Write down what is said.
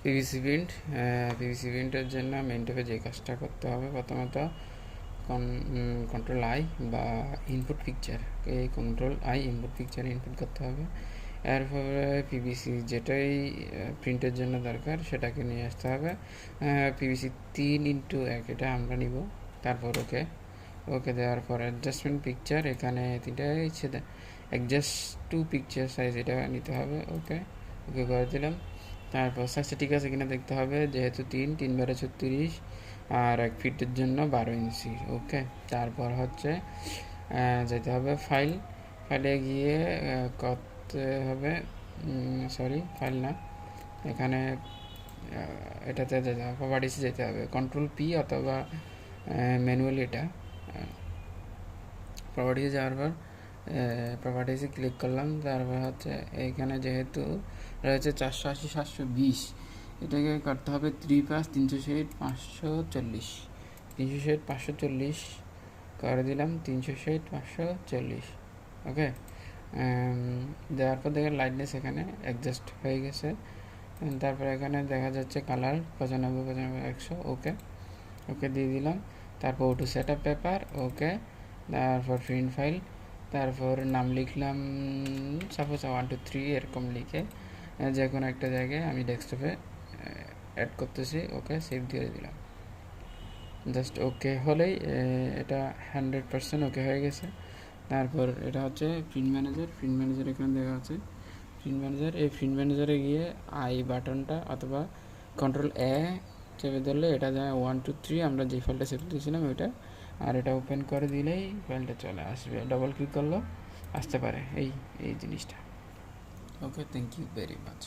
PVC প্রিন্টের জন্য main ট্যাবে যে কাজটা করতে হবে প্রথমত কন্ট্রোল আই বা ইনপুট পিকচার, এই control I input picture input করতে হবে। এরপরে পিভিসি যেটাই প্রিন্টের জন্য দরকার সেটাকে নিয়ে আসতে হবে। পিভিসি 3x1 এটা আমরা নিব। তারপর ওকে দেওয়ার পর অ্যাডজাস্টমেন্ট পিকচার, এখানে তিনটাই ইচ্ছে অ্যাডজাস্ট টু পিকচার সাইজ এটা নিতে হবে। ওকে করে দিলাম। তারপর সাইজটা ঠিক আছে কিনা দেখতে হবে, যেহেতু 3 × 36 আর 1 ফিটের জন্য 12 ইঞ্চি। ওকে, তারপর হচ্ছে যেতে হবে ফাইলে গিয়ে করতে হবে, ফাইল না, এখানে এটাতে যেতে হবে, প্রপার্টিসে যেতে হবে, কন্ট্রোল পি অথবা ম্যানুয়ালি এটা প্রপার্টিসে যাওয়ার পর প্রপার্টিসে ক্লিক করলাম। তারপর হচ্ছে এইখানে যেহেতু রয়েছে 480/720, এটাকে করতে হবে 3+360/540, 360/540 করে দিলাম, 360/540। ওকে, দেওয়ার পর দেখেন লাইটনেস এখানে অ্যাডজাস্ট হয়ে গেছে। তারপর এখানে দেখা যাচ্ছে কালার 95/100। ওকে দিয়ে দিলাম। তারপর টু সেট আপ পেপার। ওকে, তারপর প্রিন্ট ফাইল, তারপর নাম লিখলাম সাপোজ 1 2 3 এরকম লিখে যে কোনো একটা জায়গায় আমি ডেস্কটপে অ্যাড করতেছি। ওকে, সেভ দিয়ে দিলাম। জাস্ট ওকে হলেই এটা 100% ওকে হয়ে গেছে। তারপর এটা হচ্ছে প্রিন্ট ম্যানেজার এখানে দেখা আছে প্রিন্ট ম্যানেজার। এই প্রিন্ট ম্যানেজারে গিয়ে আই বাটনটা অথবা কন্ট্রোল চেপে ধরলে এটা যায় 1 2 3 আমরা যে ফাইলটা সেভ দিয়েছিলাম ওইটা, আর এটা ওপেন করে দিলেই ফাইলটা চলে আসবে। ডবল ক্লিক করলেও আসতে পারে এই জিনিসটা। ওকে, থ্যাংক ইউ ভেরি মাচ।